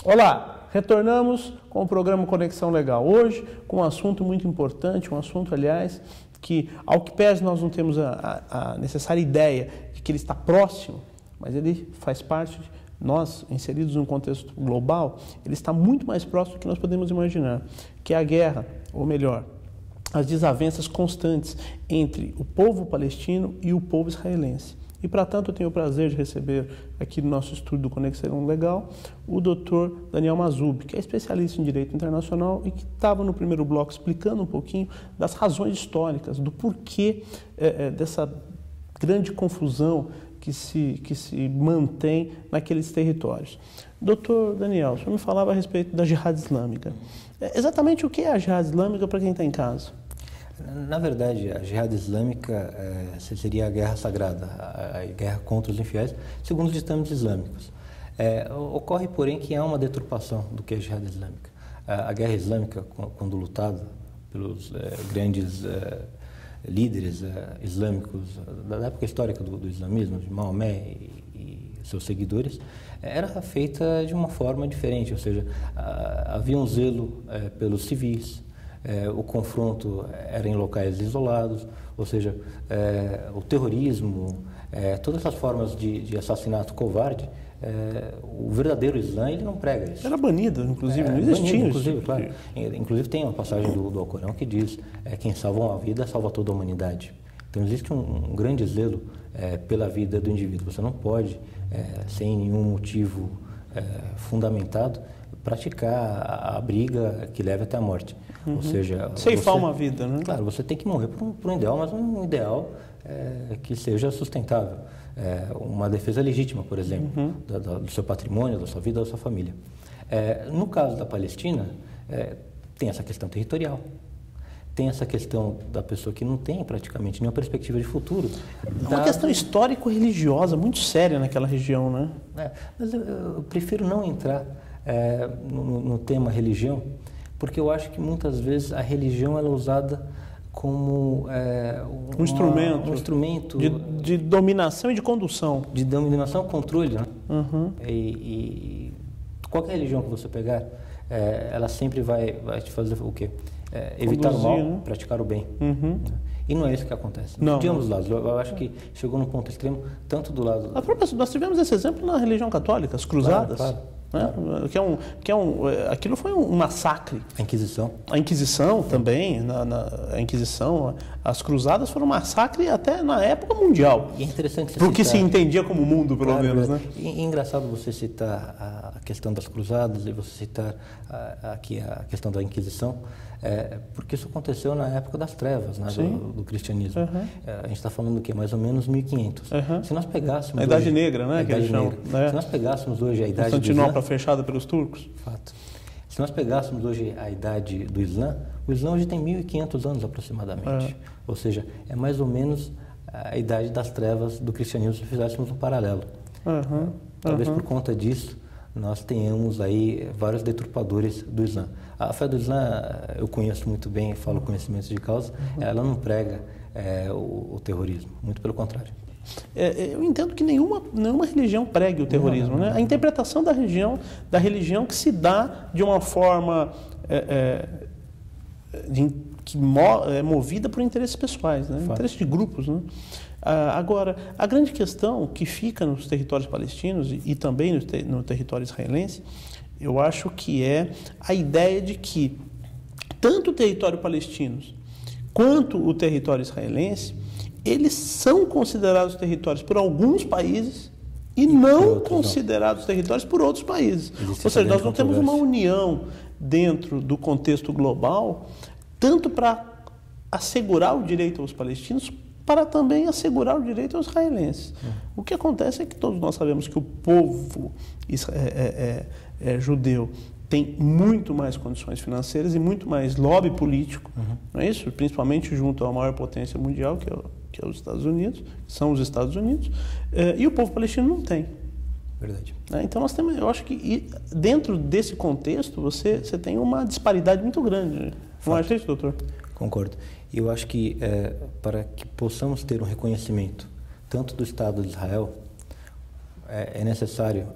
Olá, retornamos com o programa Conexão Legal. Hoje, com um assunto muito importante, um assunto, aliás, que, ao que pese, nós não temos a necessária ideia de que ele está próximo, mas ele faz parte de nós, inseridos num contexto global, ele está muito mais próximo do que nós podemos imaginar, que é a guerra, ou melhor, as desavenças constantes entre o povo palestino e o povo israelense. E, para tanto, eu tenho o prazer de receber aqui no nosso estúdio do Conexão Legal o Dr. Daniel Mazzubi, que é especialista em Direito Internacional e que estava no primeiro bloco explicando um pouquinho das razões históricas, do porquê dessa grande confusão que se mantém naqueles territórios. Dr. Daniel, o senhor me falava a respeito da Jihad Islâmica. Exatamente o que é a Jihad Islâmica para quem está em casa? Na verdade, a Jihad Islâmica seria a guerra sagrada, a guerra contra os infiéis, segundo os ditames islâmicos. Ocorre, porém, que há uma deturpação do que é a Jihad Islâmica. A guerra islâmica, quando lutada pelos grandes líderes islâmicos da época histórica do islamismo, de Maomé e seus seguidores, era feita de uma forma diferente, ou seja, havia um zelo pelos civis, o confronto era em locais isolados, ou seja, o terrorismo, todas essas formas de assassinato covarde, o verdadeiro Islã ele não prega isso. Era banido, inclusive, não existia banido, inclusive, claro. Inclusive tem uma passagem do Alcorão que diz quem salva uma vida salva toda a humanidade. Então existe um grande zelo pela vida do indivíduo. Você não pode, sem nenhum motivo fundamentado, praticar a briga que leva até a morte. Uhum. Ou seja, ceifar uma vida, né? Claro, você tem que morrer por um ideal, mas um ideal que seja sustentável. Uma defesa legítima, por exemplo, do seu patrimônio, da sua vida, da sua família. No caso da Palestina, tem essa questão territorial. Tem essa questão da pessoa que não tem praticamente nenhuma perspectiva de futuro. É uma questão histórico-religiosa muito séria naquela região, né? Mas eu prefiro não entrar no tema religião, porque eu acho que muitas vezes a religião ela é usada como um instrumento de dominação e de condução. De dominação e controle, né? Uhum. E qualquer religião que você pegar, ela sempre vai te fazer o quê? Evitar o mal, né? Praticar o bem. Uhum. E não é isso que acontece. Não. De ambos os lados. Eu acho que chegou num ponto extremo, tanto do lado... Nós tivemos esse exemplo na religião católica, as cruzadas. Claro. Né? Aquilo foi um massacre. A Inquisição. A Inquisição também, a Inquisição, as cruzadas foram um massacre até na época mundial. E é interessante porque se entendia como mundo, pelo menos, né? E é engraçado você citar a questão das cruzadas e você citar aqui a questão da Inquisição, porque isso aconteceu na época das trevas, né, do cristianismo. Uhum. A gente está falando do quê? Mais ou menos 1500. Uhum. Se nós pegássemos... A Idade Negra, né? Se nós pegássemos hoje a Idade do Islã... Constantinopla fechada pelos turcos. Fato. Se nós pegássemos hoje a Idade do Islã, o Islã hoje tem 1500 anos aproximadamente. Ou seja, é mais ou menos a Idade das Trevas do cristianismo, se fizéssemos um paralelo. Talvez por conta disso, nós tenhamos aí vários deturpadores do Islã. A fé do Islã, eu conheço muito bem, falo conhecimentos de causa, ela não prega o terrorismo, muito pelo contrário. Eu entendo que nenhuma religião pregue o terrorismo, né? A interpretação da religião que se dá de uma forma que é movida por interesses pessoais, né? Interesses de grupos, né? Agora, a grande questão que fica nos territórios palestinos e também no território israelense, eu acho que é a ideia de que tanto o território palestino quanto o território israelense, eles são considerados territórios por alguns países e não considerados territórios por outros países. Ou seja, nós não temos uma união dentro do contexto global, tanto para assegurar o direito aos palestinos, para também assegurar o direito aos israelenses. O que acontece é que todos nós sabemos que o povo judeu tem muito mais condições financeiras e muito mais lobby político, não é isso? Principalmente junto à maior potência mundial, que é os Estados Unidos, são os Estados Unidos, e o povo palestino não tem. Verdade. Então nós temos, eu acho que dentro desse contexto você tem uma disparidade muito grande. Não acha isso, doutor? Concordo. E eu acho que para que possamos ter um reconhecimento tanto do Estado de Israel, é necessário,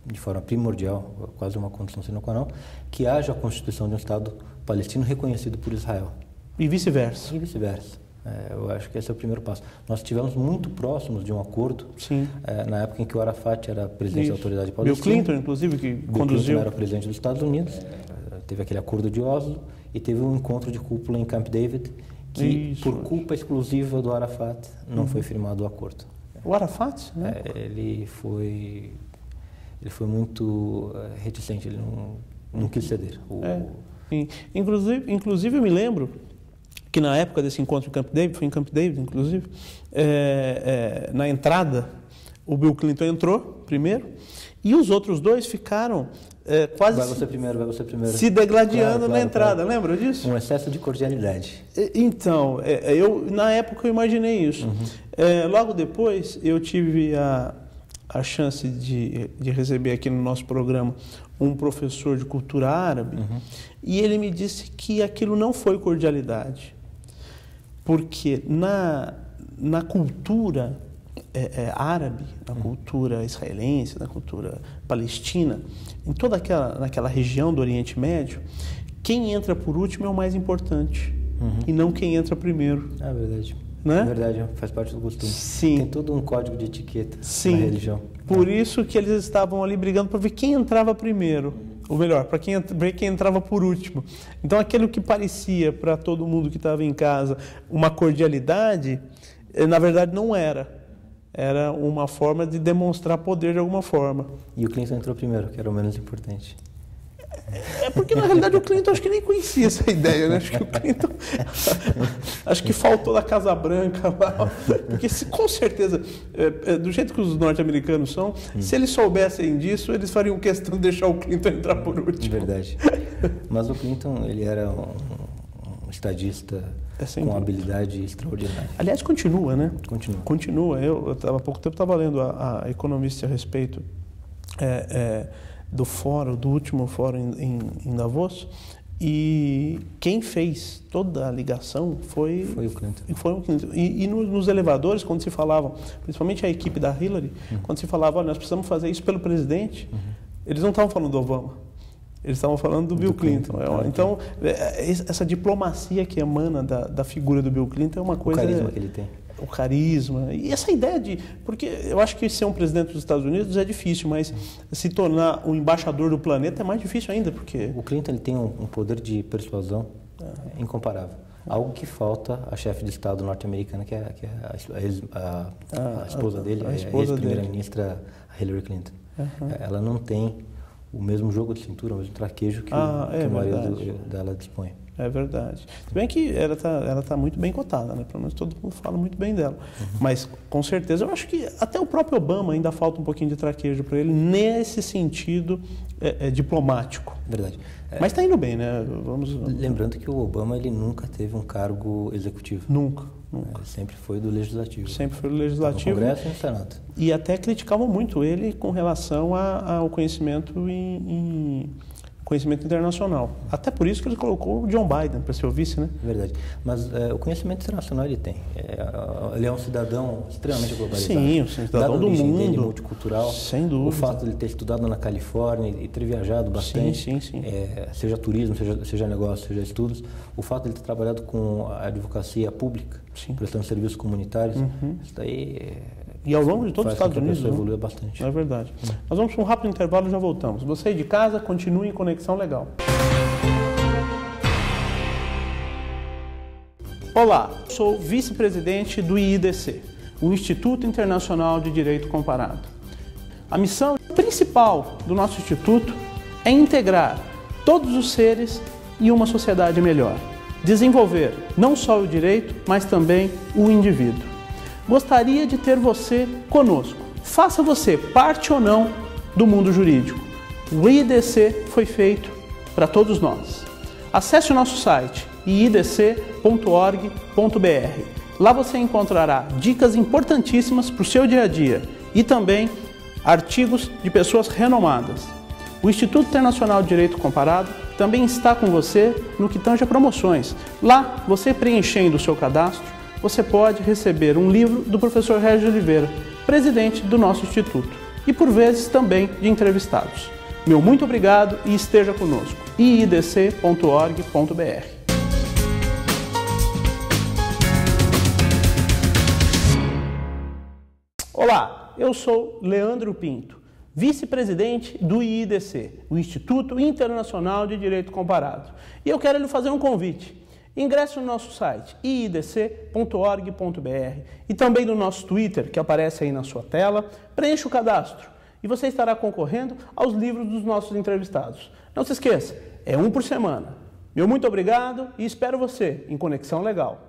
de forma primordial, quase uma condição sine qua non, que haja a constituição de um Estado palestino reconhecido por Israel. E vice-versa. E vice-versa. Eu acho que esse é o primeiro passo. Nós estivemos muito próximos de um acordo, na época em que o Arafat era presidente da autoridade palestina. Bill Clinton, inclusive, que conduziu. Clinton era presidente dos Estados Unidos, teve aquele acordo de Oslo e teve um encontro de cúpula em Camp David, que por culpa exclusiva do Arafat não foi firmado o acordo. O Arafat? Né? Ele foi muito reticente, ele não quis ceder. Inclusive, eu me lembro que na época desse encontro em Camp David, foi em Camp David, inclusive, na entrada, o Bill Clinton entrou primeiro e os outros dois ficaram quase vai você primeiro. Se degladiando na entrada. Claro. Lembra disso? Um excesso de cordialidade. Então, na época eu imaginei isso. Logo depois eu tive a chance de receber aqui no nosso programa um professor de cultura árabe e ele me disse que aquilo não foi cordialidade, porque na cultura árabe, na cultura israelense, na cultura palestina, em toda naquela região do Oriente Médio, quem entra por último é o mais importante e não quem entra primeiro. É verdade. Né? É verdade, faz parte do costume. Sim. Tem todo um código de etiqueta na religião. Por isso que eles estavam ali brigando para ver quem entrava primeiro. Ou melhor, para quem entrava por último. Então, aquilo que parecia para todo mundo que estava em casa uma cordialidade, na verdade não era. Era uma forma de demonstrar poder de alguma forma. E o Clinton entrou primeiro, que era o menos importante. Porque, na realidade, o Clinton acho que nem conhecia essa ideia, né? Acho que o Clinton... acho que faltou da Casa Branca lá. Porque, com certeza, do jeito que os norte-americanos são, se eles soubessem disso, eles fariam questão de deixar o Clinton entrar por último. Verdade. Mas o Clinton, ele era um estadista com habilidade extraordinária. Aliás, continua, né? Continua. Eu há pouco tempo estava lendo a Economist a respeito... do último fórum em Davos, e quem fez toda a ligação foi o Clinton. E nos elevadores, quando se falava, principalmente a equipe da Hillary, quando se falava, olha, nós precisamos fazer isso pelo presidente, eles não estavam falando do Obama, eles estavam falando do Bill Clinton. Então, essa diplomacia que emana da figura do Bill Clinton é uma coisa... O carisma que ele tem. O carisma, e essa ideia de... Porque eu acho que ser um presidente dos Estados Unidos é difícil, mas se tornar um embaixador do planeta é mais difícil ainda, porque... O Clinton ele tem um poder de persuasão incomparável. Algo que falta à chefe de Estado norte-americana, que é a esposa dele, a ex-primeira-ministra Hillary Clinton. Ela não tem o mesmo jogo de cintura, o mesmo traquejo que o marido dela dispõe. É verdade. Se bem que ela tá muito bem cotada, né? Pelo menos todo mundo fala muito bem dela. Mas, com certeza, eu acho que até o próprio Obama ainda falta um pouquinho de traquejo para ele nesse sentido diplomático. Verdade. Mas está indo bem, né? Lembrando que o Obama ele nunca teve um cargo executivo. Nunca. Sempre foi do Legislativo. Sempre foi do Legislativo. No Congresso e no Senado. E até criticavam muito ele com relação ao conhecimento conhecimento internacional. Até por isso que ele colocou o John Biden para ser o vice, né? Verdade. Mas o conhecimento internacional ele tem. Ele é um cidadão extremamente globalizado. Sim, um cidadão do mundo. Dele, multicultural. Sem dúvida. O fato de ele ter estudado na Califórnia e ter viajado bastante. Sim. Seja turismo, seja negócio, seja estudos. O fato de ele ter trabalhado com a advocacia pública, prestando serviços comunitários. Isso daí... E ao longo de todos os Estados Unidos, evoluiu bastante. É verdade. Nós vamos para um rápido intervalo e já voltamos. Você aí de casa, continue em Conexão Legal. Olá, sou vice-presidente do IIDC, o Instituto Internacional de Direito Comparado. A missão principal do nosso instituto é integrar todos os seres em uma sociedade melhor. Desenvolver não só o direito, mas também o indivíduo. Gostaria de ter você conosco. Faça você parte ou não do mundo jurídico. O IIDC foi feito para todos nós. Acesse o nosso site iidc.org.br. Lá você encontrará dicas importantíssimas para o seu dia a dia e também artigos de pessoas renomadas. O Instituto Internacional de Direito Comparado também está com você no que tange a promoções. Lá, você preenchendo o seu cadastro, você pode receber um livro do professor Régis Oliveira, presidente do nosso Instituto. e por vezes também de entrevistados. Meu muito obrigado e esteja conosco. iidc.org.br. Olá, eu sou Leandro Pinto, vice-presidente do IIDC, o Instituto Internacional de Direito Comparado. E eu quero lhe fazer um convite. Ingresse no nosso site iidc.org.br e também no nosso Twitter, que aparece aí na sua tela. Preencha o cadastro e você estará concorrendo aos livros dos nossos entrevistados. Não se esqueça, é um por semana. Meu muito obrigado e espero você em Conexão Legal.